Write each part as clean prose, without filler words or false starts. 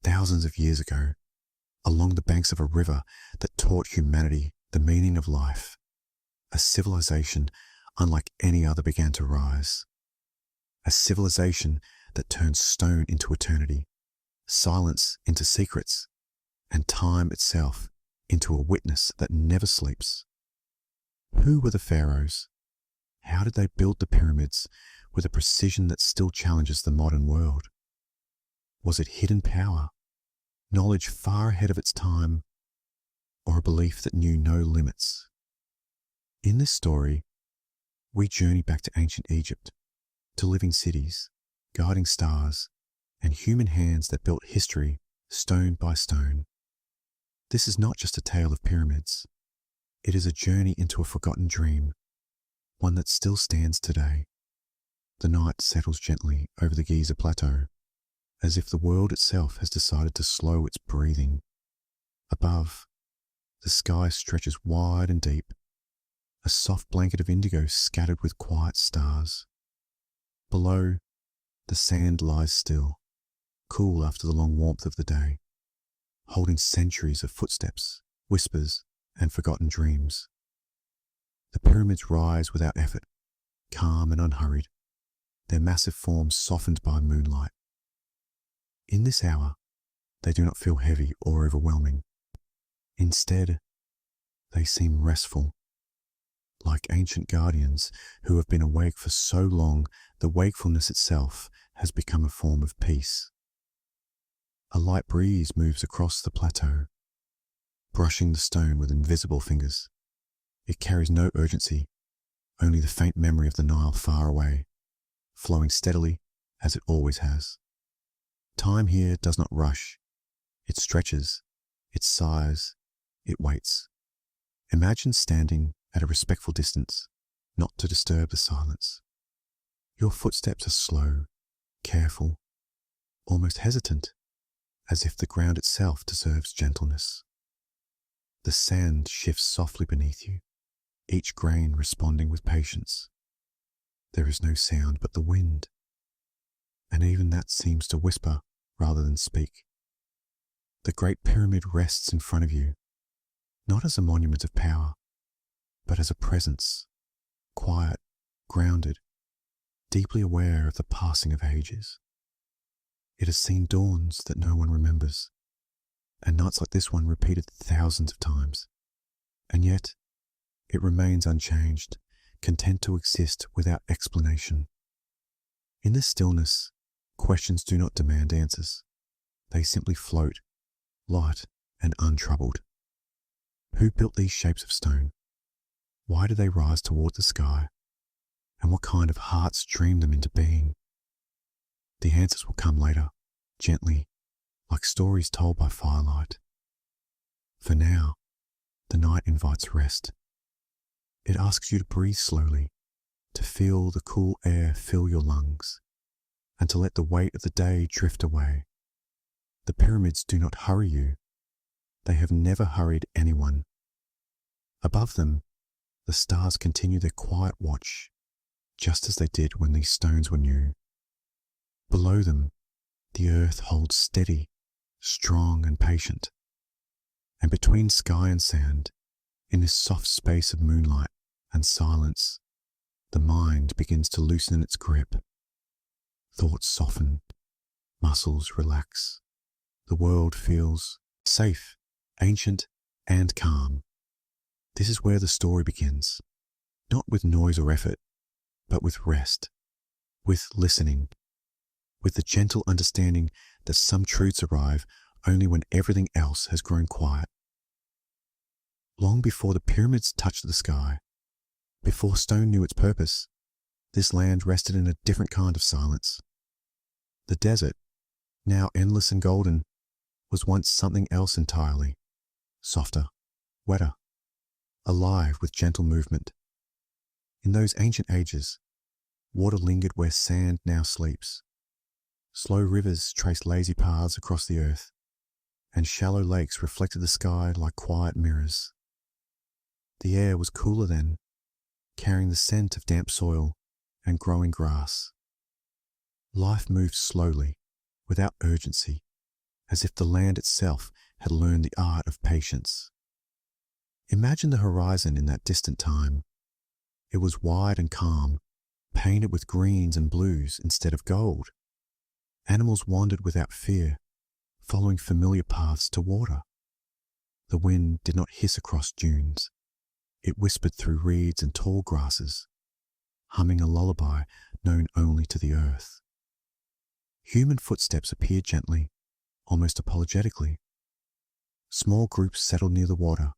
thousands of years ago, along the banks of a river that taught humanity the meaning of life, a civilization unlike any other began to rise. A civilization that turned stone into eternity, silence into secrets, and time itself into a witness that never sleeps. Who were the Pharaohs? How did they build the pyramids with a precision that still challenges the modern world? Was it hidden power, knowledge far ahead of its time, or a belief that knew no limits? In this story, we journey back to ancient Egypt, to living cities, guiding stars, and human hands that built history stone by stone. This is not just a tale of pyramids. It is a journey into a forgotten dream, one that still stands today. The night settles gently over the Giza Plateau, as if the world itself has decided to slow its breathing. Above, the sky stretches wide and deep, a soft blanket of indigo scattered with quiet stars. Below, the sand lies still, cool after the long warmth of the day, holding centuries of footsteps, whispers, and forgotten dreams. The pyramids rise without effort, calm and unhurried, their massive forms softened by moonlight. In this hour, they do not feel heavy or overwhelming. Instead, they seem restful, like ancient guardians who have been awake for so long the wakefulness itself has become a form of peace. A light breeze moves across the plateau, brushing the stone with invisible fingers. It carries no urgency, only the faint memory of the Nile far away, flowing steadily as it always has. Time here does not rush. It stretches, it sighs, it waits. Imagine standing at a respectful distance, not to disturb the silence. Your footsteps are slow, careful, almost hesitant, as if the ground itself deserves gentleness. The sand shifts softly beneath you, each grain responding with patience. There is no sound but the wind, and even that seems to whisper rather than speak. The Great Pyramid rests in front of you, not as a monument of power, but as a presence, quiet, grounded, deeply aware of the passing of ages. It has seen dawns that no one remembers, and nights like this one repeated thousands of times, and yet it remains unchanged, content to exist without explanation. In this stillness, questions do not demand answers. They simply float, light and untroubled. Who built these shapes of stone? Why do they rise toward the sky? And what kind of hearts dream them into being? The answers will come later, gently, like stories told by firelight. For now, the night invites rest. It asks you to breathe slowly, to feel the cool air fill your lungs, and to let the weight of the day drift away. The pyramids do not hurry you. They have never hurried anyone. Above them, the stars continue their quiet watch, just as they did when these stones were new. Below them, the earth holds steady, strong and patient. And between sky and sand, in this soft space of moonlight and silence, the mind begins to loosen its grip. Thoughts soften, muscles relax. The world feels safe, ancient, and calm. This is where the story begins, not with noise or effort, but with rest, with listening, with the gentle understanding that some truths arrive only when everything else has grown quiet. Long before the pyramids touched the sky, before stone knew its purpose, this land rested in a different kind of silence. The desert, now endless and golden, was once something else entirely, softer, wetter, alive with gentle movement. In those ancient ages, water lingered where sand now sleeps. Slow rivers traced lazy paths across the earth, and shallow lakes reflected the sky like quiet mirrors. The air was cooler then, carrying the scent of damp soil and growing grass. Life moved slowly, without urgency, as if the land itself had learned the art of patience. Imagine the horizon in that distant time. It was wide and calm, painted with greens and blues instead of gold. Animals wandered without fear, following familiar paths to water. The wind did not hiss across dunes. It whispered through reeds and tall grasses, humming a lullaby known only to the earth. Human footsteps appeared gently, almost apologetically. Small groups settled near the water,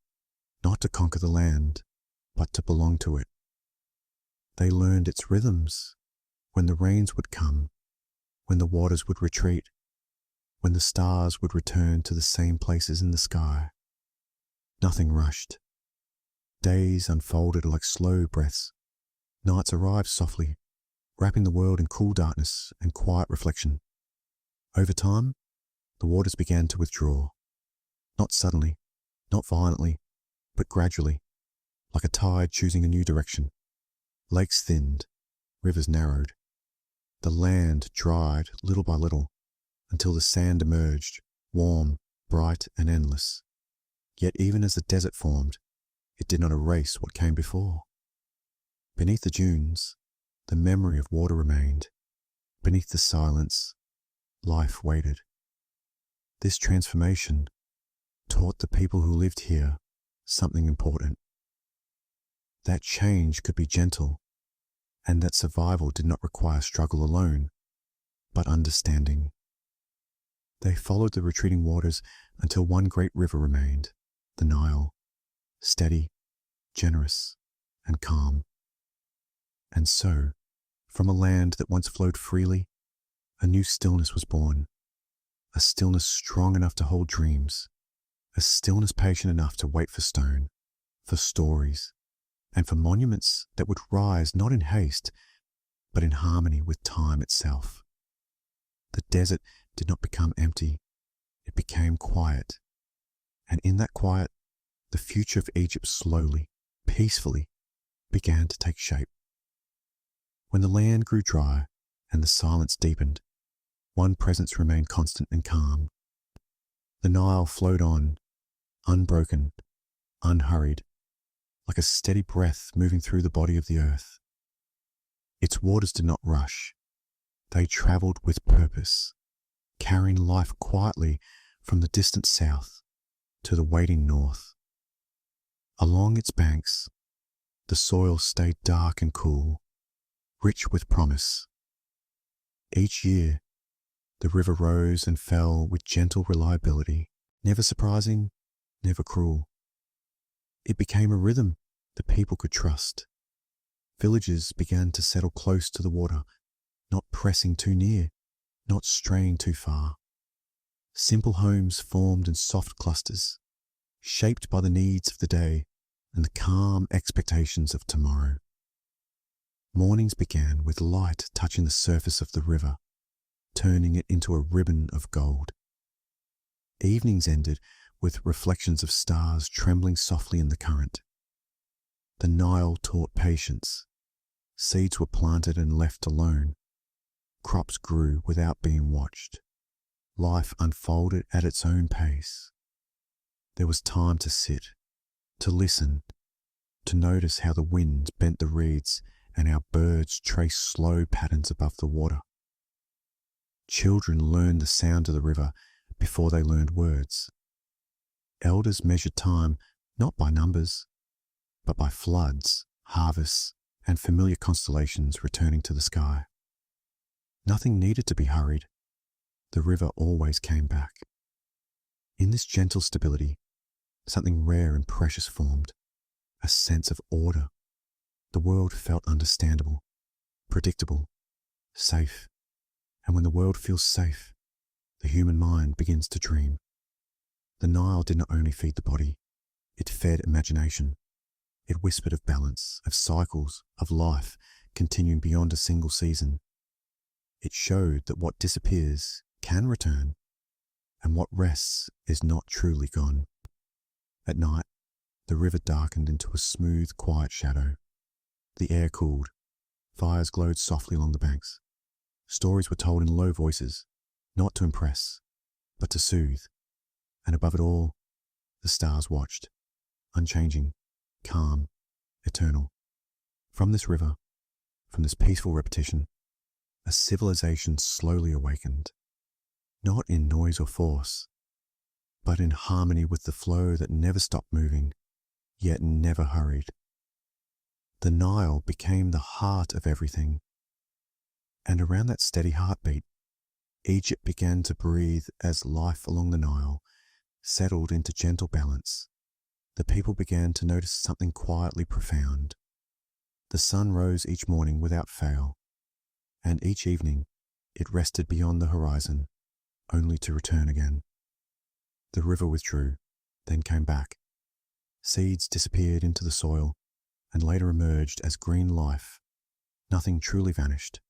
not to conquer the land, but to belong to it. They learned its rhythms, when the rains would come, when the waters would retreat, when the stars would return to the same places in the sky. Nothing rushed. Days unfolded like slow breaths. Nights arrived softly, wrapping the world in cool darkness and quiet reflection. Over time, the waters began to withdraw. Not suddenly, not violently, but gradually, like a tide choosing a new direction. Lakes thinned, rivers narrowed. The land dried little by little, until the sand emerged, warm, bright, and endless. Yet even as the desert formed, it did not erase what came before. Beneath the dunes, the memory of water remained. Beneath the silence, life waited. This transformation taught the people who lived here something important. That change could be gentle, and that survival did not require struggle alone, but understanding. They followed the retreating waters until one great river remained, the Nile, steady, generous, and calm. And so, from a land that once flowed freely, a new stillness was born, a stillness strong enough to hold dreams, a stillness patient enough to wait for stone, for stories, and for monuments that would rise not in haste, but in harmony with time itself. The desert did not become empty, it became quiet, and in that quiet, the future of Egypt slowly, peacefully, began to take shape. When the land grew dry and the silence deepened, one presence remained constant and calm. The Nile flowed on, unbroken, unhurried, like a steady breath moving through the body of the earth. Its waters did not rush. They traveled with purpose, carrying life quietly from the distant south to the waiting north. Along its banks, the soil stayed dark and cool, rich with promise. Each year, the river rose and fell with gentle reliability, never surprising, never cruel. It became a rhythm the people could trust. Villages began to settle close to the water, not pressing too near, not straying too far. Simple homes formed in soft clusters, shaped by the needs of the day and the calm expectations of tomorrow. Mornings began with light touching the surface of the river, turning it into a ribbon of gold. Evenings ended with reflections of stars trembling softly in the current. The Nile taught patience. Seeds were planted and left alone. Crops grew without being watched. Life unfolded at its own pace. There was time to sit, to listen, to notice how the wind bent the reeds and how birds traced slow patterns above the water. Children learned the sound of the river before they learned words. Elders measured time not by numbers, but by floods, harvests, and familiar constellations returning to the sky. Nothing needed to be hurried. The river always came back. In this gentle stability, something rare and precious formed, a sense of order. The world felt understandable, predictable, safe. And when the world feels safe, the human mind begins to dream. The Nile did not only feed the body, it fed imagination. It whispered of balance, of cycles, of life continuing beyond a single season. It showed that what disappears can return, and what rests is not truly gone. At night, the river darkened into a smooth, quiet shadow. The air cooled. Fires glowed softly along the banks. Stories were told in low voices, not to impress, but to soothe. And above it all, the stars watched, unchanging, calm, eternal. From this river, from this peaceful repetition, a civilization slowly awakened, not in noise or force, but in harmony with the flow that never stopped moving, yet never hurried. The Nile became the heart of everything, and around that steady heartbeat, Egypt began to breathe as life along the Nile settled into gentle balance. The people began to notice something quietly profound. The sun rose each morning without fail, and each evening it rested beyond the horizon, only to return again. The river withdrew, then came back. Seeds disappeared into the soil, and later emerged as green life. Nothing truly vanished.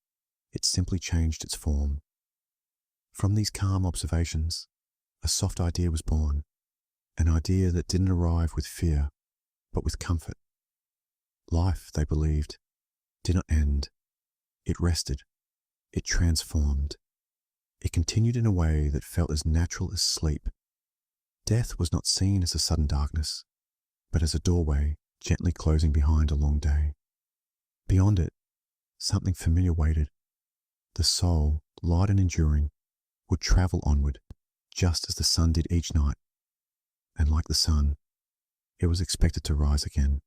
It simply changed its form. From these calm observations, a soft idea was born, an idea that didn't arrive with fear, but with comfort. Life, they believed, did not end. It rested. It transformed. It continued in a way that felt as natural as sleep. Death was not seen as a sudden darkness, but as a doorway gently closing behind a long day. Beyond it, something familiar waited. The soul, light and enduring, would travel onward, just as the sun did each night. And like the sun, it was expected to rise again.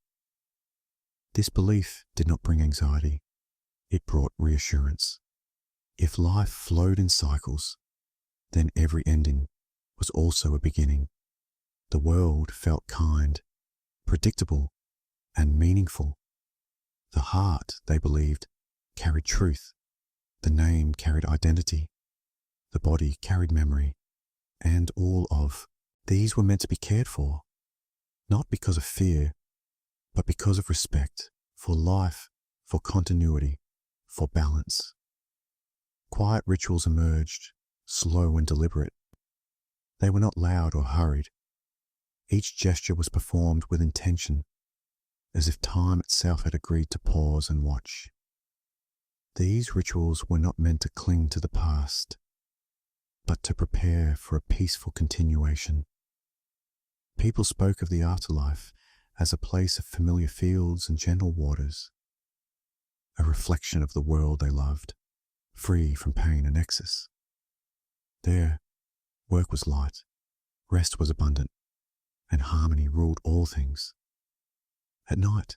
This belief did not bring anxiety. It brought reassurance. If life flowed in cycles, then every ending was also a beginning. The world felt kind, predictable, and meaningful. The heart, they believed, carried truth. The name carried identity. The body carried memory. And all of these were meant to be cared for, not because of fear, but because of respect for life, for continuity, for balance. Quiet rituals emerged, slow and deliberate. They were not loud or hurried. Each gesture was performed with intention, as if time itself had agreed to pause and watch. These rituals were not meant to cling to the past, but to prepare for a peaceful continuation. People spoke of the afterlife as a place of familiar fields and gentle waters, a reflection of the world they loved, free from pain and excess. There, work was light, rest was abundant, and harmony ruled all things. At night,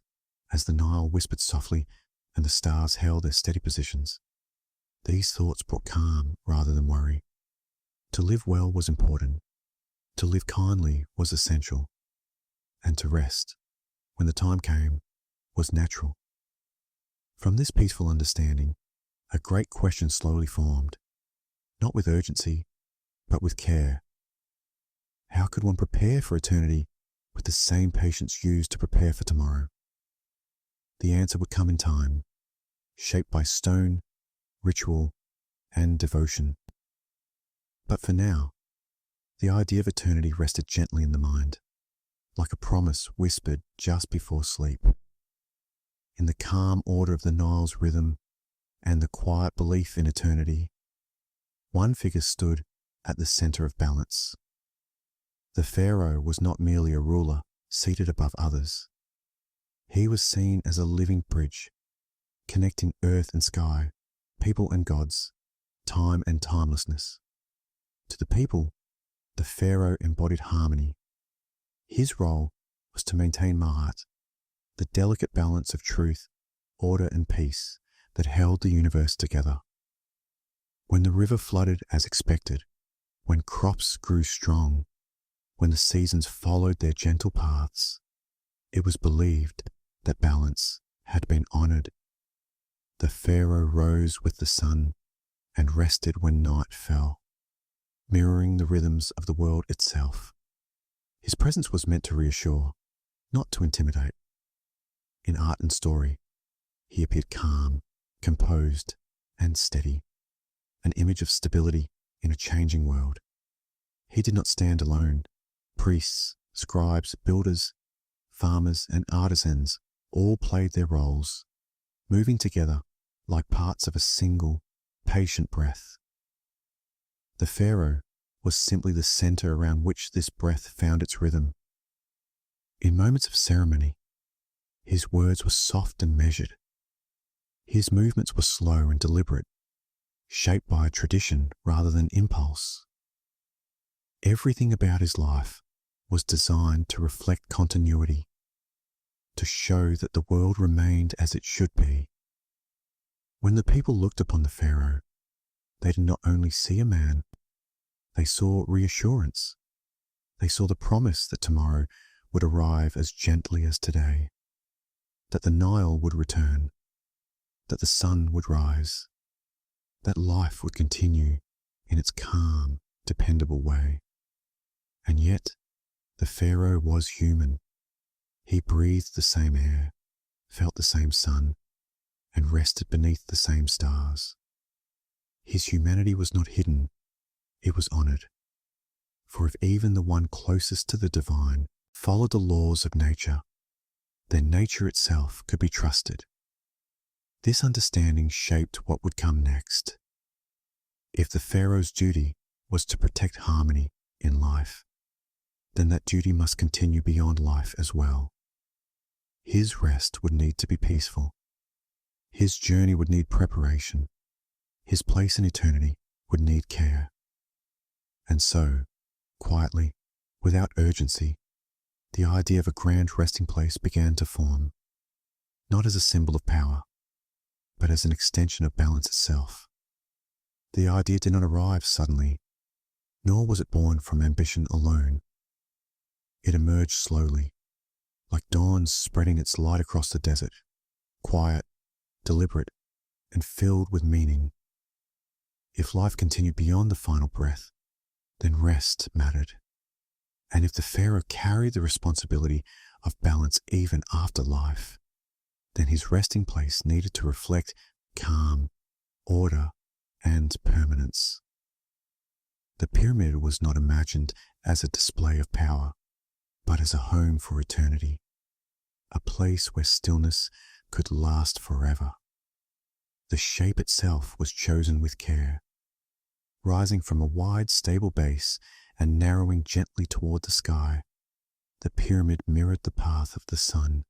as the Nile whispered softly and the stars held their steady positions, these thoughts brought calm rather than worry. To live well was important, to live kindly was essential, and to rest, when the time came, was natural. From this peaceful understanding, a great question slowly formed, not with urgency, but with care. How could one prepare for eternity with the same patience used to prepare for tomorrow? The answer would come in time, shaped by stone, ritual, and devotion. But for now, the idea of eternity rested gently in the mind, like a promise whispered just before sleep. In the calm order of the Nile's rhythm and the quiet belief in eternity, one figure stood at the center of balance. The Pharaoh was not merely a ruler seated above others. He was seen as a living bridge, connecting earth and sky, people and gods, time and timelessness. To the people, the Pharaoh embodied harmony. His role was to maintain Ma'at, the delicate balance of truth, order and peace that held the universe together. When the river flooded as expected, when crops grew strong, when the seasons followed their gentle paths, it was believed that balance had been honored. The Pharaoh rose with the sun and rested when night fell, mirroring the rhythms of the world itself. His presence was meant to reassure, not to intimidate. In art and story, he appeared calm, composed, and steady, an image of stability in a changing world. He did not stand alone. Priests, scribes, builders, farmers, and artisans all played their roles, moving together like parts of a single, patient breath. The Pharaoh, was simply the center around which this breath found its rhythm. In moments of ceremony, his words were soft and measured. His movements were slow and deliberate, shaped by a tradition rather than impulse. Everything about his life was designed to reflect continuity, to show that the world remained as it should be. When the people looked upon the Pharaoh, they did not only see a man, they saw reassurance. They saw the promise that tomorrow would arrive as gently as today, that the Nile would return, that the sun would rise, that life would continue in its calm, dependable way. And yet, the Pharaoh was human. He breathed the same air, felt the same sun, and rested beneath the same stars. His humanity was not hidden, it was honored. For if even the one closest to the divine followed the laws of nature, then nature itself could be trusted. This understanding shaped what would come next. If the Pharaoh's duty was to protect harmony in life, then that duty must continue beyond life as well. His rest would need to be peaceful. His journey would need preparation. His place in eternity would need care. And so, quietly, without urgency, the idea of a grand resting place began to form, not as a symbol of power, but as an extension of balance itself. The idea did not arrive suddenly, nor was it born from ambition alone. It emerged slowly, like dawn spreading its light across the desert, quiet, deliberate, and filled with meaning. If life continued beyond the final breath, then rest mattered. And if the Pharaoh carried the responsibility of balance even after life, then his resting place needed to reflect calm, order, and permanence. The pyramid was not imagined as a display of power, but as a home for eternity, a place where stillness could last forever. The shape itself was chosen with care, rising from a wide, stable base and narrowing gently toward the sky. The pyramid mirrored the path of the sun.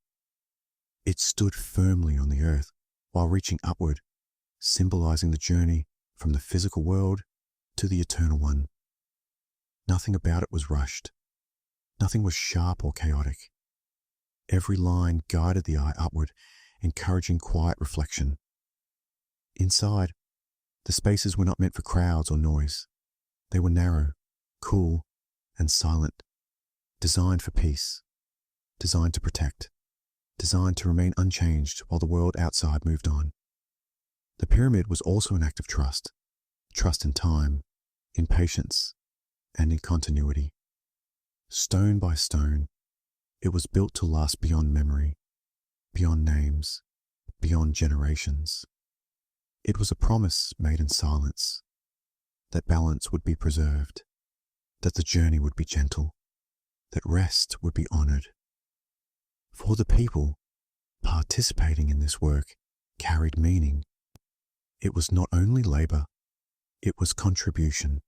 It stood firmly on the earth while reaching upward, symbolizing the journey from the physical world to the eternal one. Nothing about it was rushed. Nothing was sharp or chaotic. Every line guided the eye upward, encouraging quiet reflection. Inside, the spaces were not meant for crowds or noise. They were narrow, cool, and silent, designed for peace, designed to protect, designed to remain unchanged while the world outside moved on. The pyramid was also an act of trust in time, in patience, and in continuity. Stone by stone, it was built to last beyond memory, beyond names, beyond generations. It was a promise made in silence, that balance would be preserved, that the journey would be gentle, that rest would be honored. For the people participating in this work carried meaning. It was not only labor, it was contribution.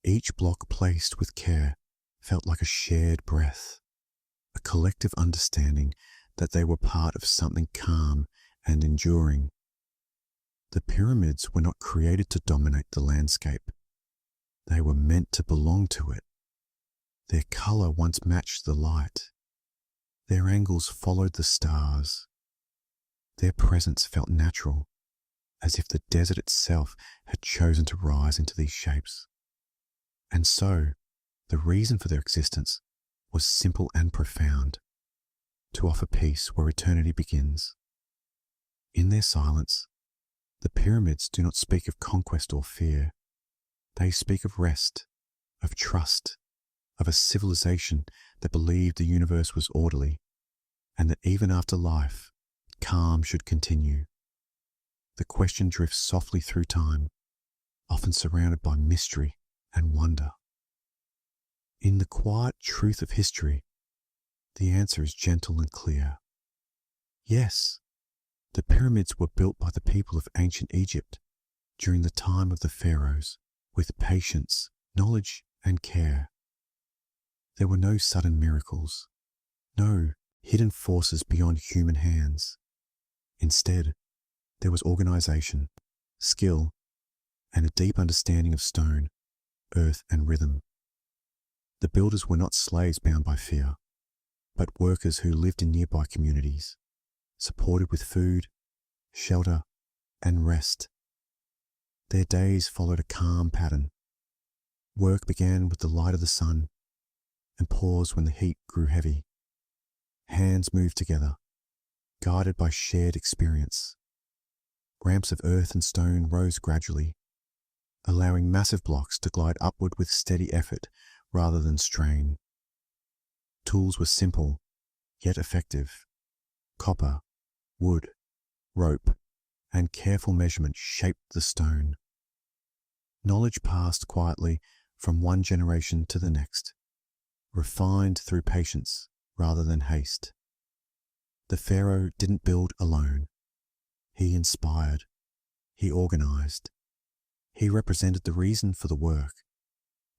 Each block placed with care felt like a shared breath, a collective understanding that they were part of something calm and enduring. The pyramids were not created to dominate the landscape. They were meant to belong to it. Their color once matched the light. Their angles followed the stars. Their presence felt natural, as if the desert itself had chosen to rise into these shapes. And so, the reason for their existence was simple and profound: to offer peace where eternity begins. In their silence, the pyramids do not speak of conquest or fear. They speak of rest, of trust, of a civilization that believed the universe was orderly, and that even after life, calm should continue. The question drifts softly through time, often surrounded by mystery and wonder. In the quiet truth of history, the answer is gentle and clear. Yes, the pyramids were built by the people of ancient Egypt during the time of the Pharaohs with patience, knowledge and care. There were no sudden miracles, no hidden forces beyond human hands. Instead, there was organization, skill, and a deep understanding of stone, earth, and rhythm. The builders were not slaves bound by fear, but workers who lived in nearby communities, supported with food, shelter, and rest. Their days followed a calm pattern. Work began with the light of the sun and paused when the heat grew heavy. Hands moved together, guided by shared experience. Ramps of earth and stone rose gradually, allowing massive blocks to glide upward with steady effort rather than strain. Tools were simple, yet effective. Copper, wood, rope, and careful measurement shaped the stone. Knowledge passed quietly from one generation to the next, refined through patience rather than haste. The Pharaoh didn't build alone. He inspired. He organized. He represented the reason for the work,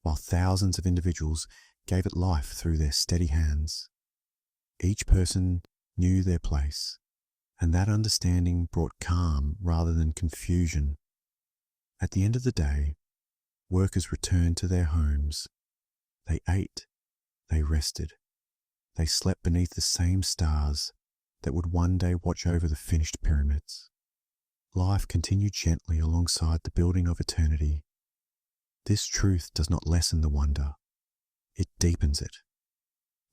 while thousands of individuals gave it life through their steady hands. Each person knew their place, and that understanding brought calm rather than confusion. At the end of the day, workers returned to their homes. They ate, they rested, they slept beneath the same stars that would one day watch over the finished pyramids. Life continued gently alongside the building of eternity. This truth does not lessen the wonder, it deepens it.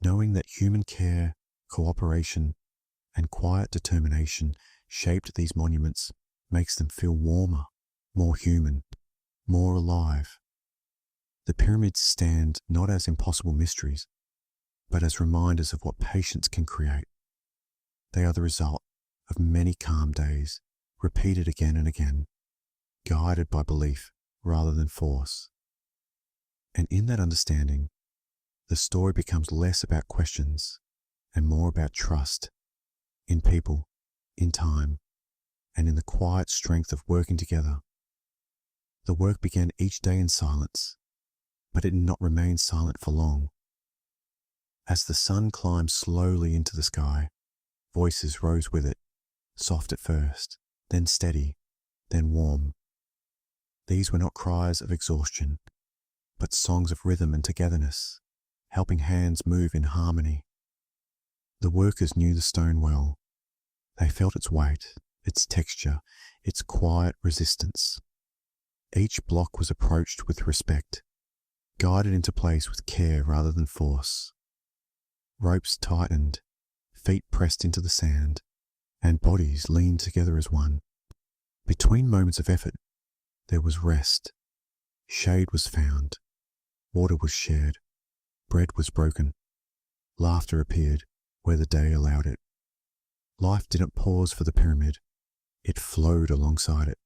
Knowing that human care, cooperation, and quiet determination shaped these monuments makes them feel warmer, more human, more alive. The pyramids stand not as impossible mysteries, but as reminders of what patience can create. They are the result of many calm days, repeated again and again, guided by belief rather than force. And in that understanding, the story becomes less about questions and more about trust in people, in time, and in the quiet strength of working together. The work began each day in silence, but it did not remain silent for long. As the sun climbed slowly into the sky, voices rose with it, soft at first, then steady, then warm. These were not cries of exhaustion, but songs of rhythm and togetherness, helping hands move in harmony. The workers knew the stone well. They felt its weight, its texture, its quiet resistance. Each block was approached with respect, guided into place with care rather than force. Ropes tightened, feet pressed into the sand, and bodies leaned together as one. Between moments of effort, there was rest. Shade was found. Water was shared. Bread was broken. Laughter appeared where the day allowed it. Life didn't pause for the pyramid. It flowed alongside it.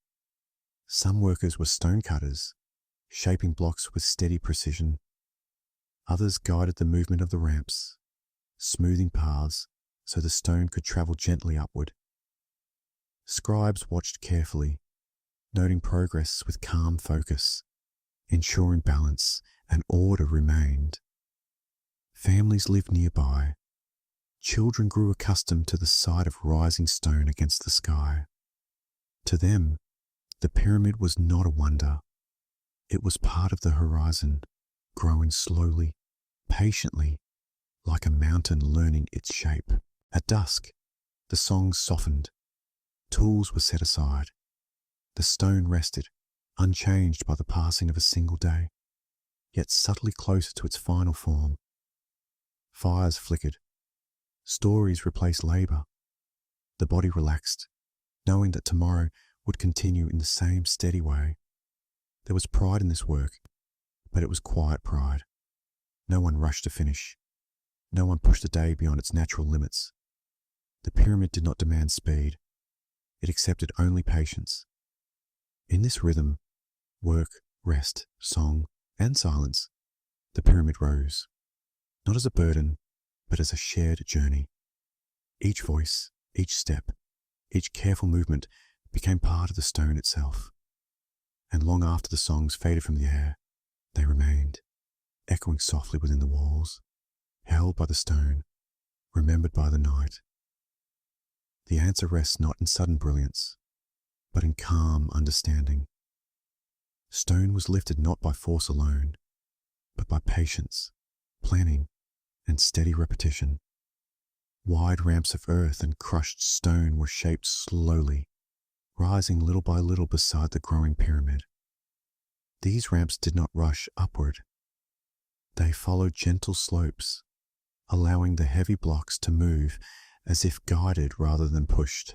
Some workers were stonecutters, shaping blocks with steady precision. Others guided the movement of the ramps, smoothing paths so the stone could travel gently upward. Scribes watched carefully, noting progress with calm focus, ensuring balance and order remained. Families lived nearby. Children grew accustomed to the sight of rising stone against the sky. To them, the pyramid was not a wonder. It was part of the horizon, growing slowly, patiently, like a mountain learning its shape. At dusk, the songs softened. Tools were set aside. The stone rested, unchanged by the passing of a single day, yet subtly closer to its final form. Fires flickered. Stories replaced labor. The body relaxed, knowing that tomorrow would continue in the same steady way. There was pride in this work, but it was quiet pride. No one rushed to finish. No one pushed the day beyond its natural limits. The pyramid did not demand speed. It accepted only patience. In this rhythm, work, rest, song, and silence, the pyramid rose, not as a burden, but as a shared journey. Each voice, each step, each careful movement became part of the stone itself. And long after the songs faded from the air, They remained, echoing softly within the walls, held by the stone, remembered by the night. The answer rests not in sudden brilliance, but in calm understanding. Stone was lifted not by force alone, but by patience, planning, and steady repetition. Wide ramps of earth and crushed stone were shaped slowly, rising little by little beside the growing pyramid. These ramps did not rush upward. They followed gentle slopes, allowing the heavy blocks to move as if guided rather than pushed.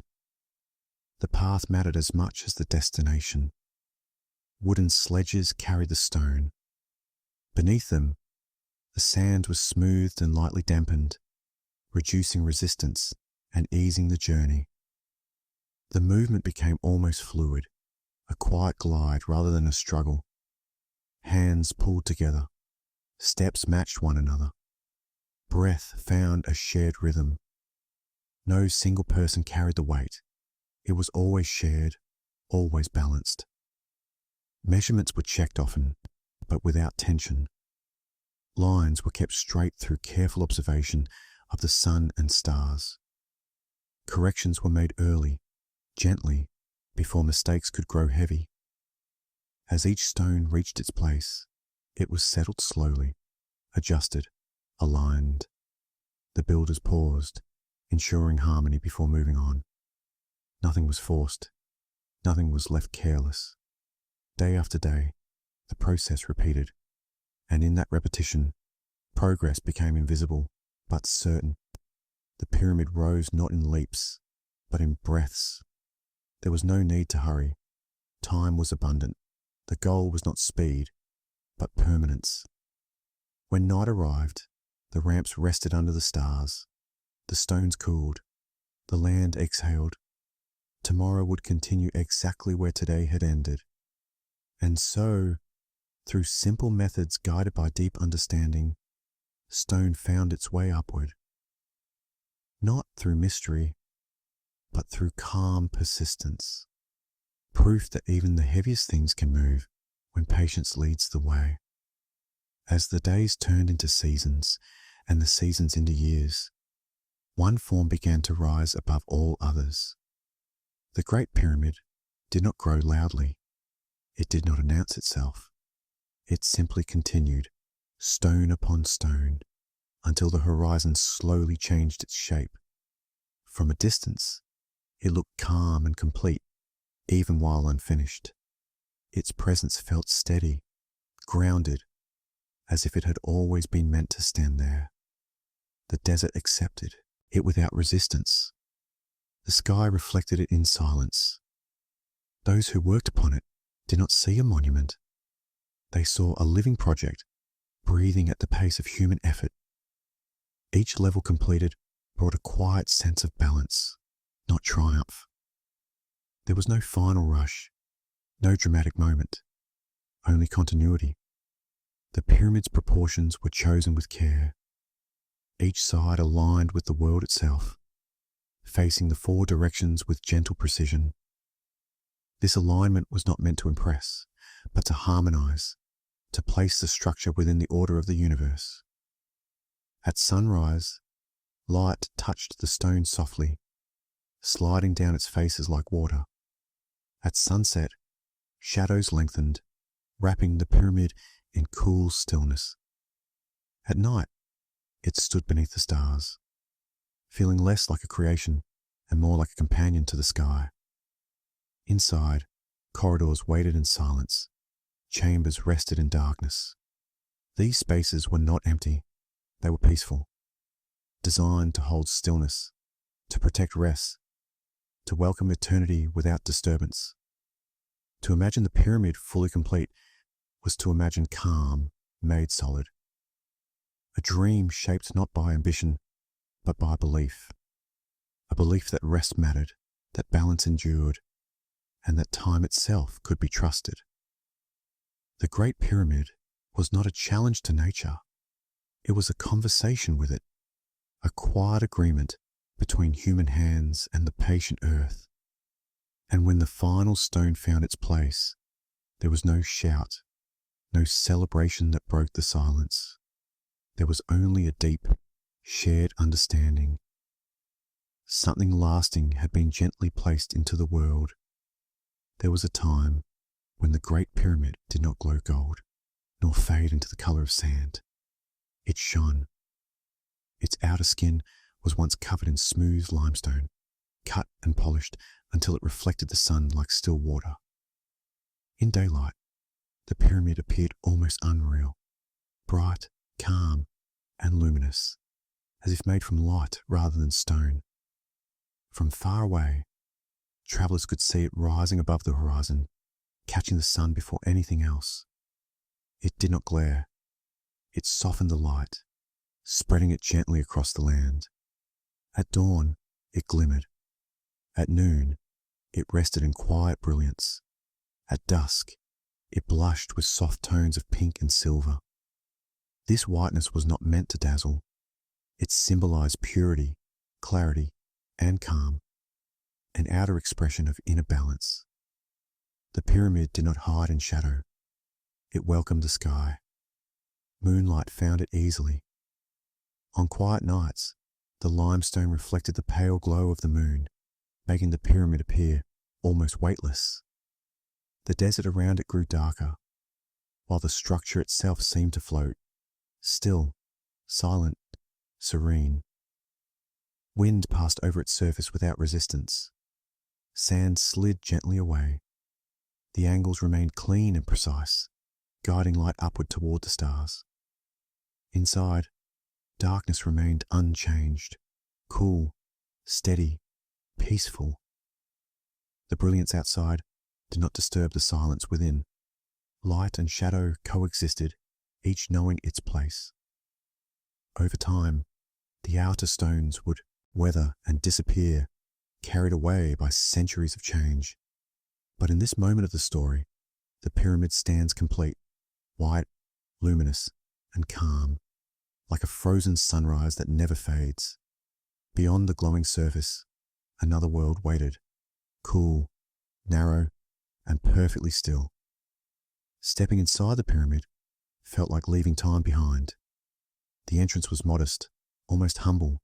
The path mattered as much as the destination. Wooden sledges carried the stone. Beneath them, the sand was smoothed and lightly dampened, reducing resistance and easing the journey. The movement became almost fluid, a quiet glide rather than a struggle. Hands pulled together, steps matched one another. Breath found a shared rhythm. No single person carried the weight. It was always shared, always balanced. Measurements were checked often, but without tension. Lines were kept straight through careful observation of the sun and stars. Corrections were made early, gently, before mistakes could grow heavy. As each stone reached its place, it was settled slowly, adjusted, aligned. The builders paused, ensuring harmony before moving on. Nothing was forced. Nothing was left careless. Day after day, the process repeated, and in that repetition, progress became invisible but certain. The pyramid rose not in leaps, but in breaths. There was no need to hurry. Time was abundant. The goal was not speed, but permanence. When night arrived, the ramps rested under the stars. The stones cooled. The land exhaled. Tomorrow would continue exactly where today had ended. And so, through simple methods guided by deep understanding, stone found its way upward. Not through mystery, but through calm persistence. Proof that even the heaviest things can move when patience leads the way. As the days turned into seasons and the seasons into years, one form began to rise above all others. The Great Pyramid did not grow loudly. It did not announce itself. It simply continued, stone upon stone, until the horizon slowly changed its shape. From a distance, it looked calm and complete, even while unfinished. Its presence felt steady, grounded, as if it had always been meant to stand there. The desert accepted it without resistance. The sky reflected it in silence. Those who worked upon it did not see a monument. They saw a living project, breathing at the pace of human effort. Each level completed brought a quiet sense of balance, not triumph. There was no final rush, no dramatic moment, only continuity. The pyramid's proportions were chosen with care, each side aligned with the world itself, facing the four directions with gentle precision. This alignment was not meant to impress, but to harmonize, to place the structure within the order of the universe. At sunrise, light touched the stone softly, sliding down its faces like water. At sunset, shadows lengthened, wrapping the pyramid in cool stillness. At night, it stood beneath the stars, feeling less like a creation and more like a companion to the sky. Inside, corridors waited in silence. Chambers rested in darkness. These spaces were not empty. They were peaceful, designed to hold stillness, to protect rest, to welcome eternity without disturbance. To imagine the pyramid fully complete was to imagine calm made solid. A dream shaped not by ambition, but by belief. A belief that rest mattered, that balance endured, and that time itself could be trusted. The Great Pyramid was not a challenge to nature. It was a conversation with it, a quiet agreement between human hands and the patient earth. And when the final stone found its place, there was no shout, no celebration that broke the silence. There was only a deep, shared understanding. Something lasting had been gently placed into the world. There was a time when the Great Pyramid did not glow gold, nor fade into the colour of sand. It shone. Its outer skin was once covered in smooth limestone, cut and polished until it reflected the sun like still water. In daylight, the pyramid appeared almost unreal, bright, calm, and luminous, as if made from light rather than stone. From far away, travellers could see it rising above the horizon, catching the sun before anything else. It did not glare. It softened the light, spreading it gently across the land. At dawn, it glimmered. At noon, it rested in quiet brilliance. At dusk, it blushed with soft tones of pink and silver. This whiteness was not meant to dazzle. It symbolized purity, clarity, and calm, an outer expression of inner balance. The pyramid did not hide in shadow. It welcomed the sky. Moonlight found it easily. On quiet nights, the limestone reflected the pale glow of the moon, making the pyramid appear almost weightless. The desert around it grew darker, while the structure itself seemed to float, still, silent, serene. Wind passed over its surface without resistance. Sand slid gently away. The angles remained clean and precise, guiding light upward toward the stars. Inside, darkness remained unchanged, cool, steady, peaceful. The brilliance outside did not disturb the silence within. Light and shadow coexisted, each knowing its place. Over time, the outer stones would weather and disappear, carried away by centuries of change. But in this moment of the story, the pyramid stands complete, white, luminous, and calm, like a frozen sunrise that never fades. Beyond the glowing surface, another world waited, cool, narrow, and perfectly still. Stepping inside the pyramid felt like leaving time behind. The entrance was modest, almost humble,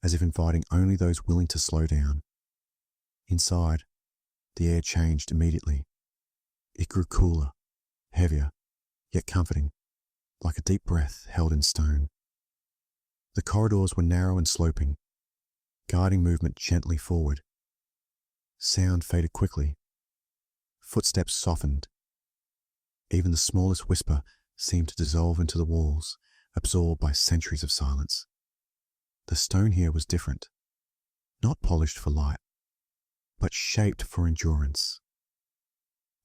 as if inviting only those willing to slow down. Inside, the air changed immediately. It grew cooler, heavier, yet comforting, like a deep breath held in stone. The corridors were narrow and sloping, guiding movement gently forward. Sound faded quickly. Footsteps softened. Even the smallest whisper seemed to dissolve into the walls, absorbed by centuries of silence. The stone here was different, not polished for light, but shaped for endurance.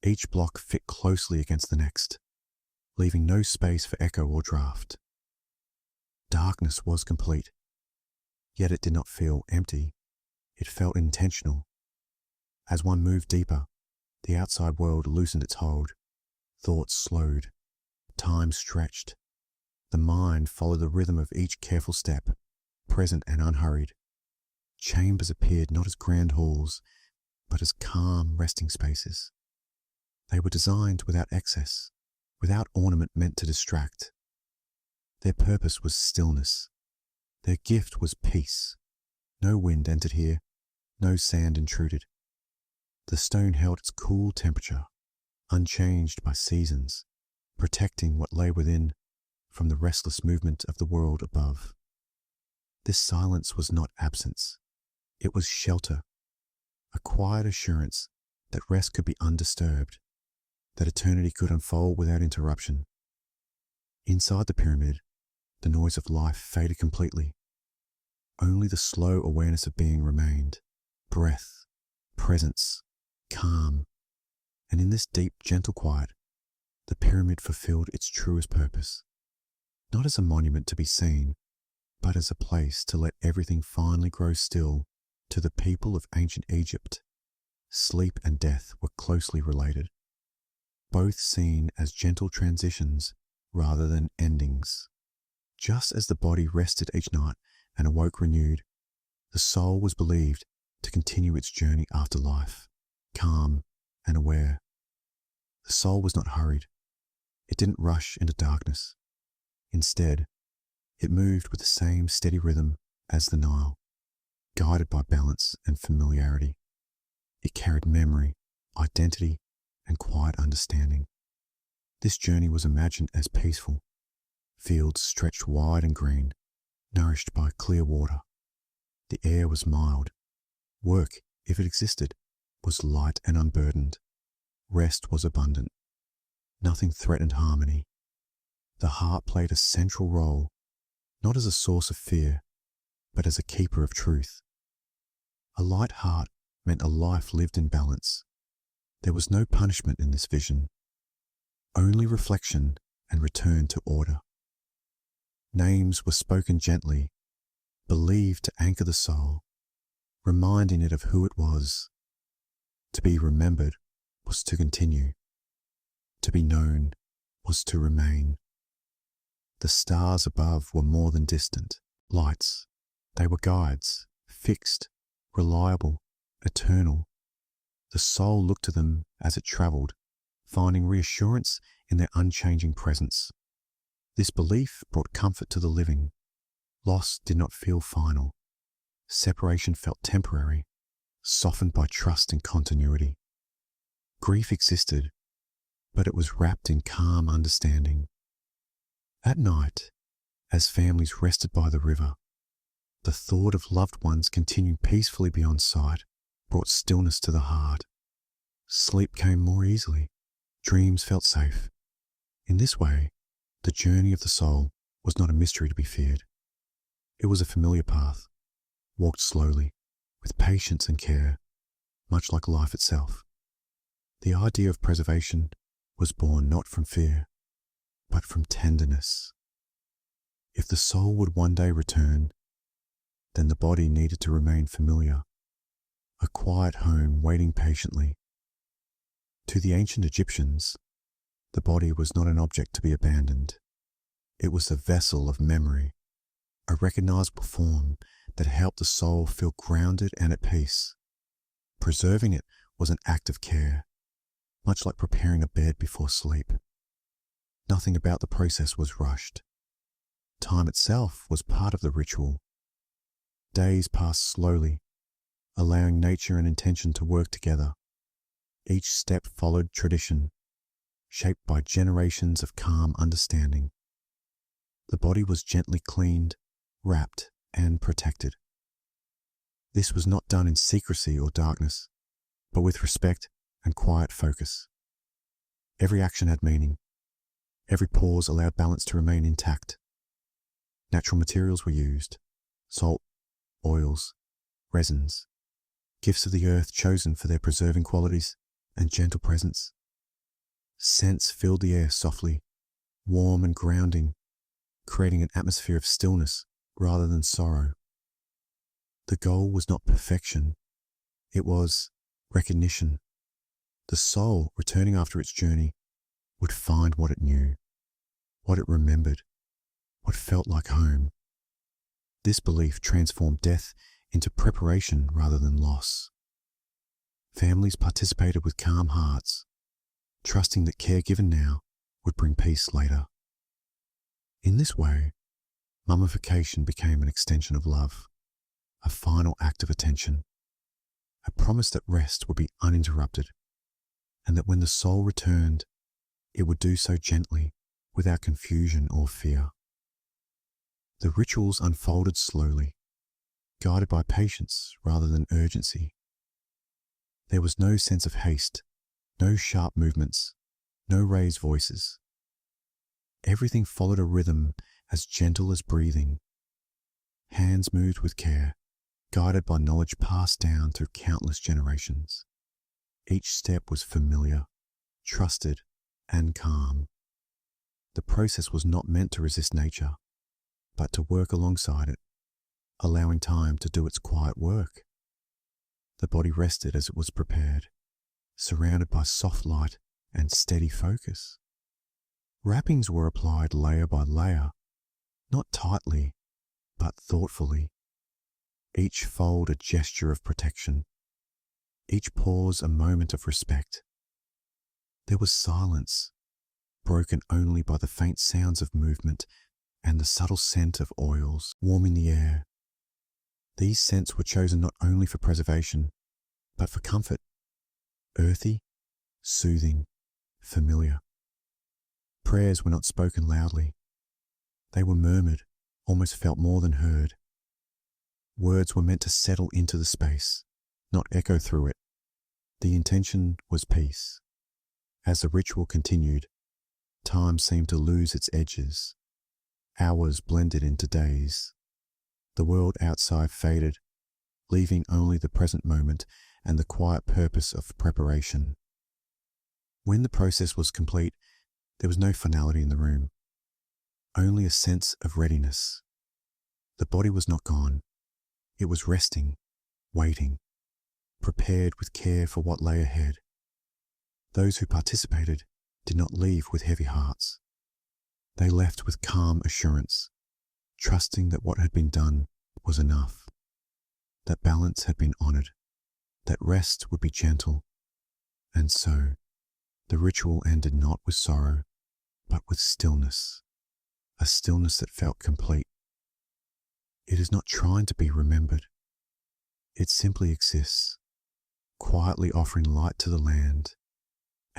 Each block fit closely against the next, leaving no space for echo or draft. Darkness was complete, yet it did not feel empty. It felt intentional. As one moved deeper, the outside world loosened its hold. Thoughts slowed. Time stretched. The mind followed the rhythm of each careful step, present and unhurried. Chambers appeared not as grand halls, but as calm resting spaces. They were designed without excess, without ornament meant to distract. Their purpose was stillness. Their gift was peace. No wind entered here, no sand intruded. The stone held its cool temperature, unchanged by seasons, protecting what lay within from the restless movement of the world above. This silence was not absence. It was shelter, a quiet assurance that rest could be undisturbed, that eternity could unfold without interruption. Inside the pyramid, the noise of life faded completely. Only the slow awareness of being remained, breath, presence, calm. And in this deep, gentle quiet, the pyramid fulfilled its truest purpose, not as a monument to be seen, but as a place to let everything finally grow still. To the people of ancient Egypt, sleep and death were closely related, both seen as gentle transitions rather than endings. Just as the body rested each night and awoke renewed, the soul was believed to continue its journey after life, calm and aware. The soul was not hurried. It didn't rush into darkness. Instead, it moved with the same steady rhythm as the Nile, guided by balance and familiarity. It carried memory, identity, and quiet understanding. This journey was imagined as peaceful. Fields stretched wide and green, nourished by clear water. The air was mild. Work, if it existed, was light and unburdened. Rest was abundant. Nothing threatened harmony. The heart played a central role, not as a source of fear, but as a keeper of truth. A light heart meant a life lived in balance. There was no punishment in this vision, only reflection and return to order. Names were spoken gently, believed to anchor the soul, reminding it of who it was. To be remembered was to continue. To be known was to remain. The stars above were more than distant lights. They were guides, fixed, reliable, eternal. The soul looked to them as it travelled, finding reassurance in their unchanging presence. This belief brought comfort to the living. Loss did not feel final. Separation felt temporary, softened by trust and continuity. Grief existed, but it was wrapped in calm understanding. At night, as families rested by the river, the thought of loved ones continuing peacefully beyond sight brought stillness to the heart. Sleep came more easily. Dreams felt safe. In this way, the journey of the soul was not a mystery to be feared. It was a familiar path, walked slowly, with patience and care, much like life itself. The idea of preservation was born not from fear, but from tenderness. If the soul would one day return, then the body needed to remain familiar, a quiet home waiting patiently. To the ancient Egyptians, the body was not an object to be abandoned. It was a vessel of memory, a recognizable form that helped the soul feel grounded and at peace. Preserving it was an act of care, much like preparing a bed before sleep. Nothing about the process was rushed. Time itself was part of the ritual. Days passed slowly, allowing nature and intention to work together. Each step followed tradition, shaped by generations of calm understanding. The body was gently cleaned, wrapped, and protected. This was not done in secrecy or darkness, but with respect and quiet focus. Every action had meaning. Every pause allowed balance to remain intact. Natural materials were used: salt, oils, resins, gifts of the earth chosen for their preserving qualities and gentle presence. Scents filled the air softly, warm and grounding, creating an atmosphere of stillness rather than sorrow. The goal was not perfection, it was recognition. The soul, returning after its journey, would find what it knew, what it remembered, what felt like home. This belief transformed death into preparation rather than loss. Families participated with calm hearts, trusting that care given now would bring peace later. In this way, mummification became an extension of love, a final act of attention, a promise that rest would be uninterrupted, and that when the soul returned, it would do so gently, without confusion or fear. The rituals unfolded slowly, guided by patience rather than urgency. There was no sense of haste, no sharp movements, no raised voices. Everything followed a rhythm as gentle as breathing. Hands moved with care, guided by knowledge passed down through countless generations. Each step was familiar, trusted, and calm. The process was not meant to resist nature, but to work alongside it, allowing time to do its quiet work. The body rested as it was prepared, surrounded by soft light and steady focus. Wrappings were applied layer by layer, not tightly, but thoughtfully. Each fold a gesture of protection, each pause a moment of respect. There was silence, broken only by the faint sounds of movement and the subtle scent of oils warming the air. These scents were chosen not only for preservation, but for comfort, earthy, soothing, familiar. Prayers were not spoken loudly. They were murmured, almost felt more than heard. Words were meant to settle into the space, not echo through it. The intention was peace. As the ritual continued, time seemed to lose its edges. Hours blended into days. The world outside faded, leaving only the present moment and the quiet purpose of preparation. When the process was complete, there was no finality in the room, only a sense of readiness. The body was not gone. It was resting, waiting, prepared with care for what lay ahead. Those who participated did not leave with heavy hearts. They left with calm assurance, trusting that what had been done was enough, that balance had been honored, that rest would be gentle. And so, the ritual ended not with sorrow, but with stillness, a stillness that felt complete. It is not trying to be remembered. It simply exists, quietly offering light to the land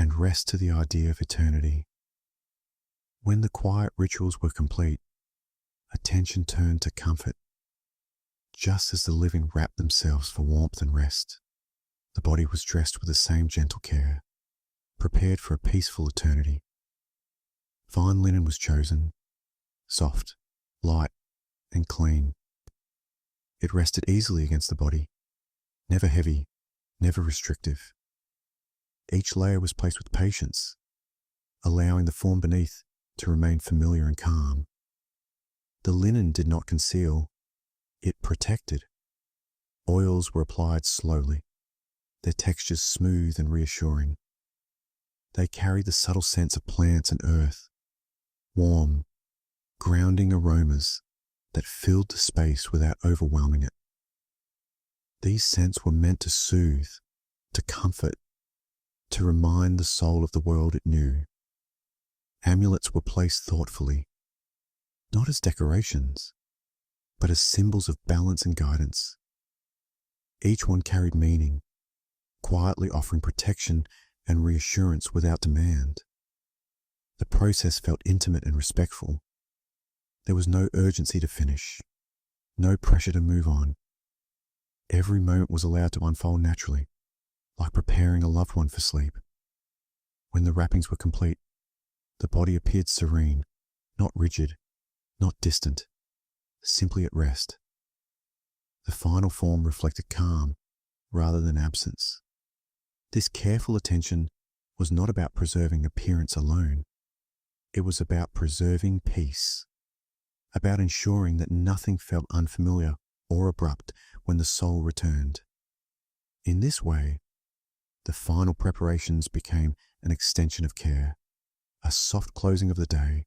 and rest to the idea of eternity. When the quiet rituals were complete, attention turned to comfort. Just as the living wrapped themselves for warmth and rest, the body was dressed with the same gentle care, prepared for a peaceful eternity. Fine linen was chosen, soft, light, and clean. It rested easily against the body, never heavy, never restrictive. Each layer was placed with patience, allowing the form beneath to remain familiar and calm. The linen did not conceal, it protected. Oils were applied slowly, their textures smooth and reassuring. They carried the subtle scents of plants and earth, warm, grounding aromas that filled the space without overwhelming it. These scents were meant to soothe, to comfort, to remind the soul of the world it knew. Amulets were placed thoughtfully, not as decorations, but as symbols of balance and guidance. Each one carried meaning, quietly offering protection and reassurance without demand. The process felt intimate and respectful. There was no urgency to finish, no pressure to move on. Every moment was allowed to unfold naturally, like preparing a loved one for sleep. When the wrappings were complete, the body appeared serene, not rigid, not distant, simply at rest. The final form reflected calm rather than absence. This careful attention was not about preserving appearance alone. It was about preserving peace, about ensuring that nothing felt unfamiliar or abrupt when the soul returned. In this way, the final preparations became an extension of care, a soft closing of the day,